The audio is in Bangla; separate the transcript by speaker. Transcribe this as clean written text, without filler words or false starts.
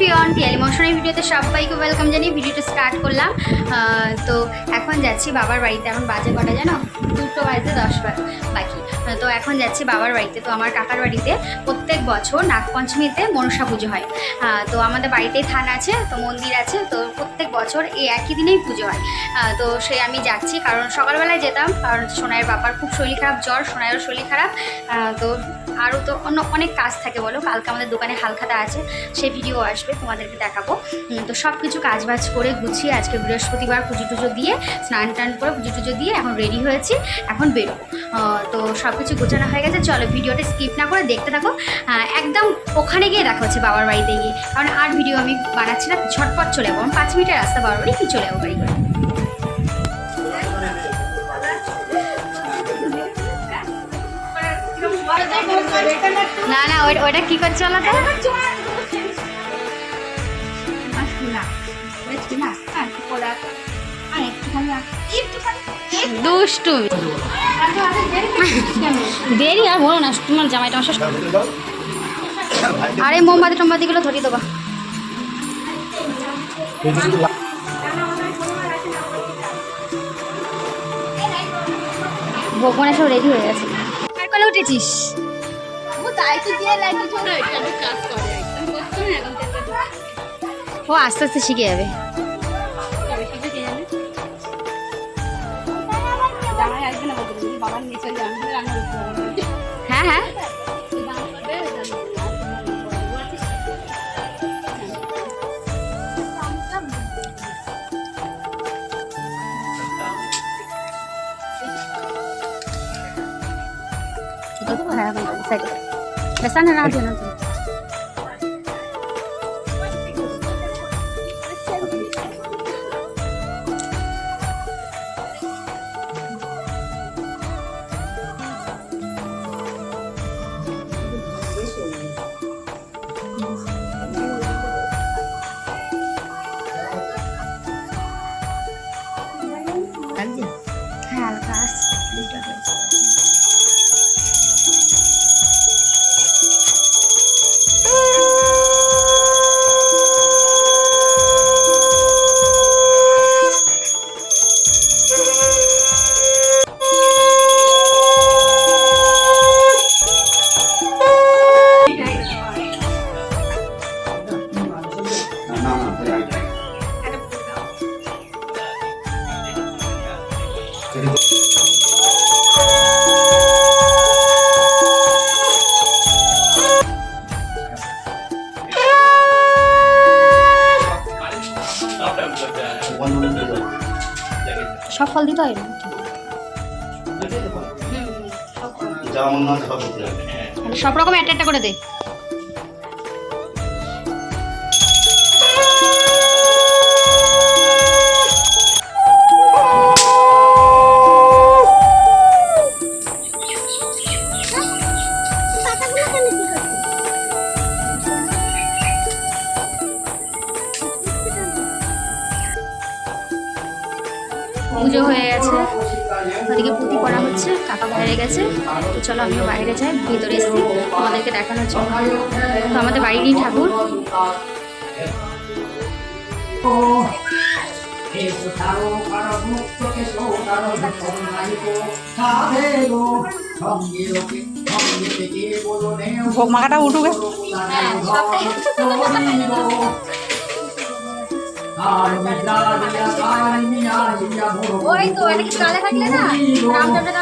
Speaker 1: এভরিওয়ান, পিয়ালি মৌসুমীর ভিডিওতে সবাইকে ওয়েলকাম জানিয়ে ভিডিওটা স্টার্ট করলাম। তো এখন যাচ্ছি বাবার বাড়িতে। এখন বাজে কটা জানো? 2টো বাজতে 10 বাকি। তো এখন যাচ্ছি বাবার বাড়িতে। তো আমার কাকার বাড়িতে প্রত্যেক বছর নাগপঞ্চমীতে মনসা পুজো হয়। তো আমাদের বাড়িতেই থান আছে, তো মন্দির আছে, তো প্রত্যেক বছর এই একই দিনেই পুজো হয়। তো সে আমি যাচ্ছি, কারণ সকালবেলায় যেতাম, কারণ সোনাইয়ের বাবার খুব শরীর খারাপ, জ্বর, সোনাইয়েরও শরীর খারাপ। তো আরও তো অনেক কাজ থাকে বলো। কালকে আমাদের দোকানে হালখাতা আছে, সেই ভিডিও আসবে, তোমাদেরকে দেখাবো। তো সব কিছু কাজবাজ করে গুছিয়ে আজকে বৃহস্পতিবার পুজো টুজো দিয়ে স্নান টান করে পুজো টুজো দিয়ে এখন রেডি হয়েছি, এখন বেরোবো। তো সব কিছু গোছানো হয়ে গেছে। চলো ভিডিওটা স্কিপ না করে দেখতে থাকো। একদম ওখানে গিয়ে দেখা হচ্ছে, বাবার বাড়িতে গিয়ে, কারণ আর ভিডিও আমি বানাচ্ছি না, ঝটপট চলে যাবো। 5 মিনিটের রাস্তা বাবার বাড়ি, কি চলে যাবো বাড়ি করে। না না, ওইটা কি করছে বলো তো? দুষ্টু দেরি আর বলো না, তোমার জামাইটা আমার শেষ। আরে মোমবাতি টোমবাতিগুলো ধরিয়ে দেবা। ভগবানের সব রেডি হয়ে গেছে। আর কলে উঠেছিস? ও আস্তে আস্তে শিখে যাবে। হ্যাঁ হ্যাঁ, বেসানে না দিয়ে না। হ্যাঁ হালকা সব ফল দিতে হয়, সব রকম একটা করে দে। পুজো হয়ে গেছে, ওদিকে পুঁতি করা হচ্ছে, কাকা বাইরে গেছে। তো চলো আমিও বাইরে যাই, ভিতরে এসে আমাদেরকে দেখানোর জন্য। তো আমাদের বাড়িরই ঠাকুর।
Speaker 2: ভোগ মাখাটা উঠুক।
Speaker 1: ওই তো এটা কি কালে থাকলে না রাম যাবে না।